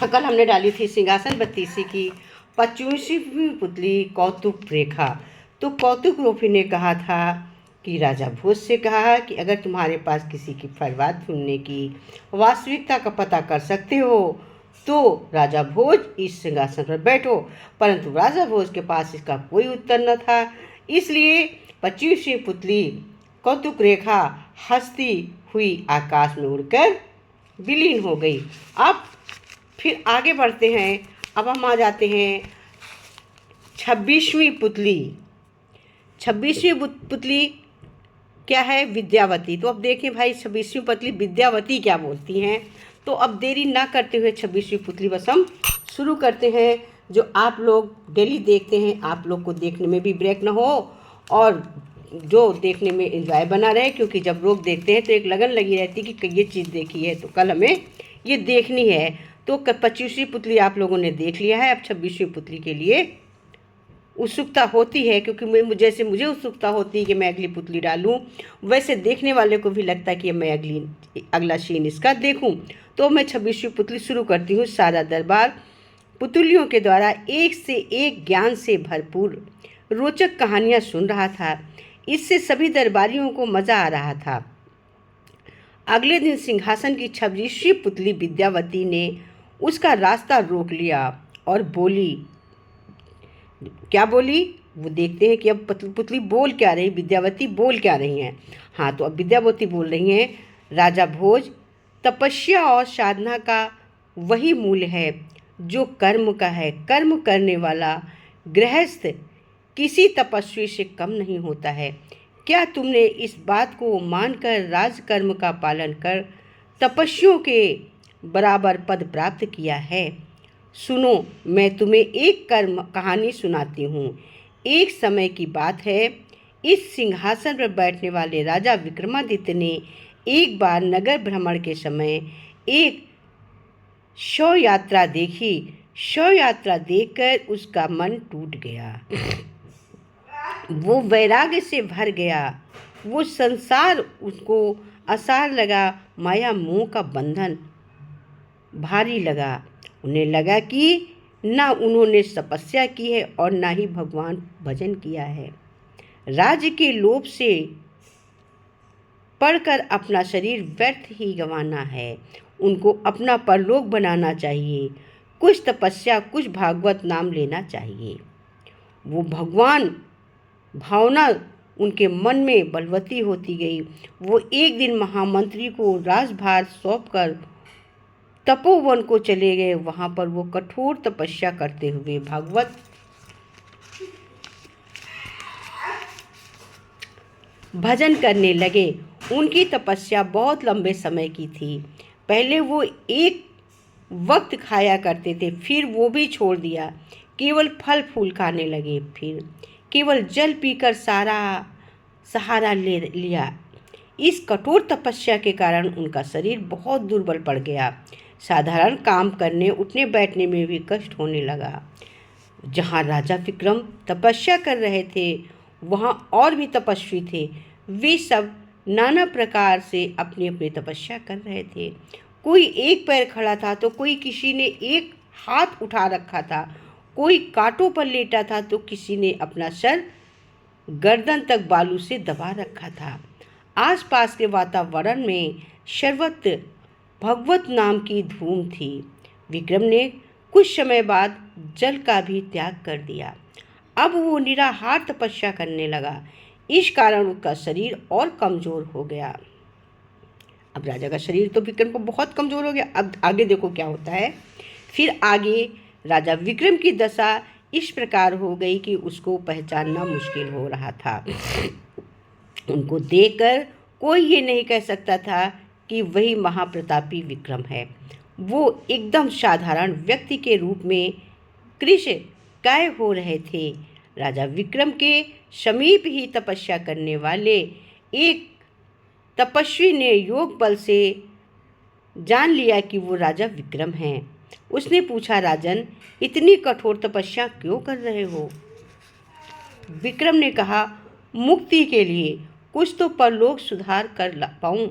कल हमने डाली थी सिंहासन बत्तीसी की 25वीं पुतली कौतुक रेखा। तो कौतुक रोफी ने कहा था कि राजा भोज से कहा कि अगर तुम्हारे पास किसी की फरवाद सुनने की वास्तविकता का पता कर सकते हो तो राजा भोज इस सिंहासन पर बैठो। परंतु राजा भोज के पास इसका कोई उत्तर न था, इसलिए 25वीं पुतली कौतुक रेखा हंसती हुई आकाश में उड़कर विलीन हो गई। अब फिर आगे बढ़ते हैं। अब हम आ जाते हैं 26वीं पुतली। 26वीं पुतली क्या है? विद्यावती। तो अब देखें भाई 26वीं पुतली विद्यावती क्या बोलती हैं। तो अब देरी ना करते हुए 26वीं पुतली बस हम शुरू करते हैं। जो आप लोग डेली देखते हैं, आप लोग को देखने में भी ब्रेक ना हो और जो देखने में एंजॉय बना रहे, क्योंकि जब लोग देखते हैं तो एक लगन लगी रहती है कि ये चीज़ देखी है तो कल हमें ये देखनी है। तो 25वीं पुतली आप लोगों ने देख लिया है। अब 26वीं पुतली के लिए उत्सुकता होती है, क्योंकि जैसे मुझे उत्सुकता होती है कि मैं अगली पुतली डालूं, वैसे देखने वाले को भी लगता है कि मैं अगला सीन इसका देखूं। तो मैं 26वीं पुतली शुरू करती हूँ। सारा दरबार पुतलियों के द्वारा एक से एक ज्ञान से भरपूर रोचक कहानियाँ सुन रहा था। इससे सभी दरबारियों को मज़ा आ रहा था। अगले दिन सिंहासन की 26वीं पुतली विद्यावती ने उसका रास्ता रोक लिया और बोली। क्या बोली? वो देखते हैं कि अब पुतली बोल क्या रही, विद्यावती बोल क्या रही हैं। हाँ, तो अब विद्यावती बोल रही हैं, राजा भोज, तपस्या और साधना का वही मूल है जो कर्म का है। कर्म करने वाला गृहस्थ किसी तपस्वी से कम नहीं होता है। क्या तुमने इस बात को मानकर राजकर्म का पालन कर तपस्वियों के बराबर पद प्राप्त किया है? सुनो, मैं तुम्हें एक कर्म कहानी सुनाती हूँ। एक समय की बात है, इस सिंहासन पर बैठने वाले राजा विक्रमादित्य ने एक बार नगर भ्रमण के समय एक शव यात्रा देखी। शव यात्रा देखकर उसका मन टूट गया। वो वैराग्य से भर गया। वो संसार उसको आसार लगा, माया मोह का बंधन भारी लगा। उन्हें लगा कि ना उन्होंने तपस्या की है और ना ही भगवान भजन किया है। राज्य के लोभ से पढ़कर अपना शरीर व्यर्थ ही गंवाना है। उनको अपना परलोक बनाना चाहिए। कुछ तपस्या, कुछ भागवत नाम लेना चाहिए। वो भगवान भावना उनके मन में बलवती होती गई। वो एक दिन महामंत्री को राजभार सौंपकर तपोवन को चले गए। वहाँ पर वो कठोर तपस्या करते हुए भागवत भजन करने लगे। उनकी तपस्या बहुत लंबे समय की थी। पहले वो एक वक्त खाया करते थे, फिर वो भी छोड़ दिया। केवल फल फूल खाने लगे, फिर केवल जल पीकर सारा सहारा ले लिया। इस कठोर तपस्या के कारण उनका शरीर बहुत दुर्बल पड़ गया। साधारण काम करने उठने बैठने में भी कष्ट होने लगा। जहाँ राजा विक्रम तपस्या कर रहे थे, वहाँ और भी तपस्वी थे। वे सब नाना प्रकार से अपनी अपनी तपस्या कर रहे थे। कोई एक पैर खड़ा था तो कोई किसी ने एक हाथ उठा रखा था, कोई कांटों पर लेटा था तो किसी ने अपना सर गर्दन तक बालू से दबा रखा था। आसपास के वातावरण में सर्वत्र भगवत नाम की धूम थी। विक्रम ने कुछ समय बाद जल का भी त्याग कर दिया। अब वो निराहार तपस्या करने लगा। इस कारण उसका शरीर और कमज़ोर हो गया। अब राजा का शरीर तो विक्रम को बहुत कमज़ोर हो गया। अब आगे देखो क्या होता है। फिर आगे राजा विक्रम की दशा इस प्रकार हो गई कि उसको पहचानना मुश्किल हो रहा था। उनको देखकर कोई ये नहीं कह सकता था कि वही महाप्रतापी विक्रम है। वो एकदम साधारण व्यक्ति के रूप में कृशकाय हो रहे थे। राजा विक्रम के समीप ही तपस्या करने वाले एक तपस्वी ने योग बल से जान लिया कि वो राजा विक्रम हैं। उसने पूछा, राजन, इतनी कठोर तपस्या क्यों कर रहे हो? विक्रम ने कहा, मुक्ति के लिए, कुछ तो परलोक सुधार कर पाऊं।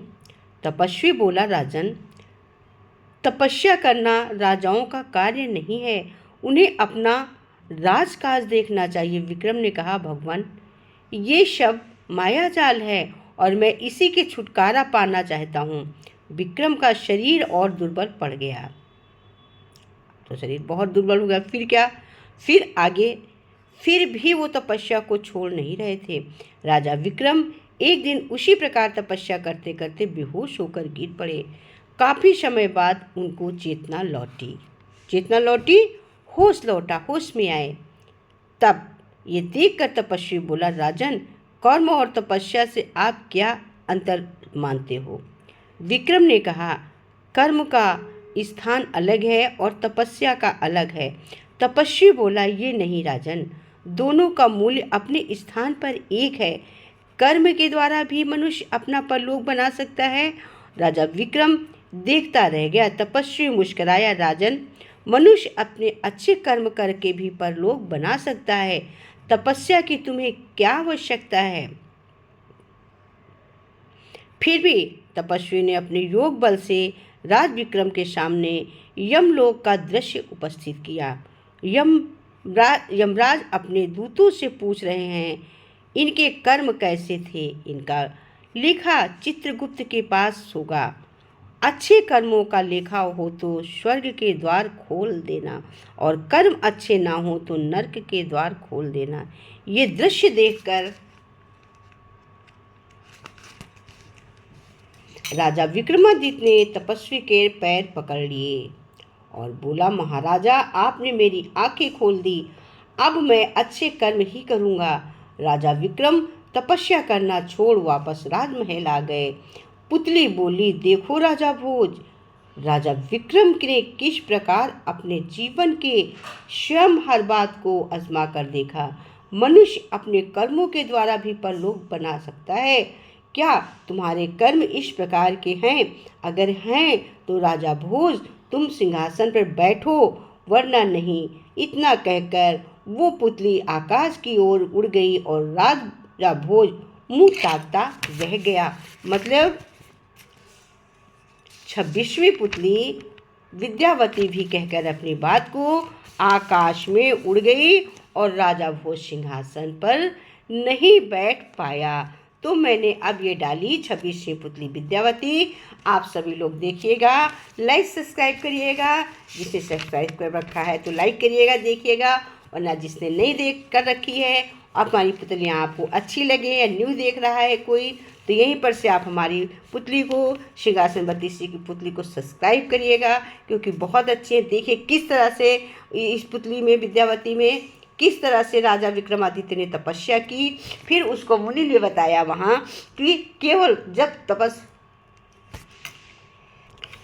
तपस्वी बोला, राजन, तपस्या करना राजाओं का कार्य नहीं है, उन्हें अपना राजकाज देखना चाहिए। विक्रम ने कहा, भगवान, ये सब मायाजाल है और मैं इसी के छुटकारा पाना चाहता हूँ। विक्रम का शरीर और दुर्बल पड़ गया। तो शरीर बहुत दुर्बल हो गया। फिर क्या? फिर आगे फिर भी वो तपस्या को छोड़ नहीं रहे थे। राजा विक्रम एक दिन उसी प्रकार तपस्या करते करते बेहोश होकर गिर पड़े। काफ़ी समय बाद उनको चेतना लौटी, होश लौटा, होश में आए। तब ये देखकर तपस्वी बोला, राजन, कर्म और तपस्या से आप क्या अंतर मानते हो? विक्रम ने कहा, कर्म का स्थान अलग है और तपस्या का अलग है। तपस्वी बोला, ये नहीं राजन, दोनों का मूल्य अपने स्थान पर एक है। कर्म के द्वारा भी मनुष्य अपना परलोक बना सकता है। राजा विक्रम देखता रह गया। तपस्वी मुस्कुराया, राजन, मनुष्य अपने अच्छे कर्म करके भी परलोक बना सकता है। तपस्या की तुम्हें क्या आवश्यकता है? फिर भी तपस्वी ने अपने योग बल से राज विक्रम के सामने यमलोक का दृश्य उपस्थित किया। यमराज अपने दूतों से पूछ रहे हैं, इनके कर्म कैसे थे? इनका लेखा चित्रगुप्त के पास होगा। अच्छे कर्मों का लेखा हो तो स्वर्ग के द्वार खोल देना, और कर्म अच्छे ना हो तो नरक के द्वार खोल देना। ये दृश्य देखकर राजा विक्रमादित्य ने तपस्वी के पैर पकड़ लिए और बोला, महाराजा, आपने मेरी आंखें खोल दी। अब मैं अच्छे कर्म ही करूँगा। राजा विक्रम तपस्या करना छोड़ वापस राजमहल आ गए। पुतली बोली, देखो राजा भोज, राजा विक्रम ने किस प्रकार अपने जीवन के स्वयं हर बात को आजमा कर देखा। मनुष्य अपने कर्मों के द्वारा भी परलोक बना सकता है। क्या तुम्हारे कर्म इस प्रकार के हैं? अगर हैं तो राजा भोज, तुम सिंहासन पर बैठो, वरना नहीं। इतना कहकर वो पुतली आकाश की ओर उड़ गई और राजा भोज मुंह ताकता रह गया। मतलब 26वीं पुतली विद्यावती भी कहकर अपनी बात को आकाश में उड़ गई और राजा भोज सिंहासन पर नहीं बैठ पाया। तो मैंने अब ये डाली 26वीं पुतली विद्यावती। आप सभी लोग देखिएगा, लाइक सब्सक्राइब करिएगा। जिसने सब्सक्राइब कर रखा है तो लाइक करिएगा, देखिएगा, वरना जिसने नहीं देख कर रखी है, हमारी पुतलियाँ आपको अच्छी लगे या न्यू देख रहा है कोई, तो यहीं पर से आप हमारी पुतली को, सिंहासनवती की पुतली को सब्सक्राइब करिएगा, क्योंकि बहुत अच्छी है। देखिए किस तरह से इस पुतली में, विद्यावती में, किस तरह से राजा विक्रमादित्य ने तपस्या की। फिर उसको मुनि ने बताया वहाँ कि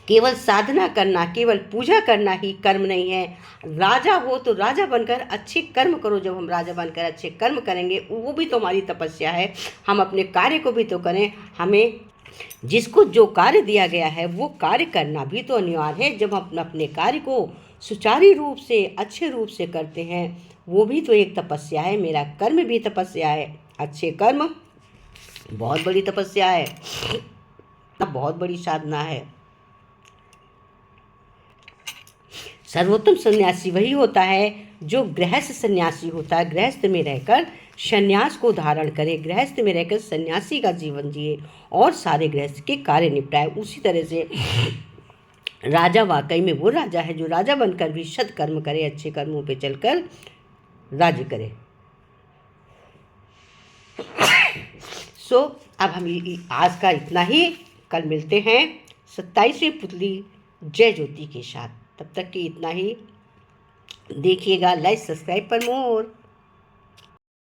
केवल साधना करना, केवल पूजा करना ही कर्म नहीं है। राजा हो तो राजा बनकर अच्छे कर्म करो। जब हम राजा बनकर अच्छे कर्म करेंगे, वो भी तो हमारी तपस्या है। हम अपने कार्य को भी तो करें। हमें जिसको जो कार्य दिया गया है वो कार्य करना भी तो अनिवार्य है। जब हम अपने कार्य को सुचारू रूप से, अच्छे रूप से करते हैं, वो भी तो एक तपस्या है। मेरा कर्म भी तपस्या है। अच्छे कर्म बहुत बड़ी तपस्या है, बहुत बड़ी साधना है। सर्वोत्तम सन्यासी वही होता है जो गृहस्थ सन्यासी होता है। गृहस्थ में रहकर सन्यास को धारण करे, गृहस्थ में रहकर सन्यासी का जीवन जिए और सारे गृहस्थ के कार्य निपटाए। उसी तरह से राजा वाकई में वो राजा है जो राजा बनकर भी सत्कर्म करे, अच्छे कर्मों पे चलकर राज्य करे। अब हम आज का इतना ही। कल मिलते हैं 27वीं पुतली जय ज्योति के साथ। तब तक कि इतना ही। देखिएगा, लाइक सब्सक्राइब पर मोर।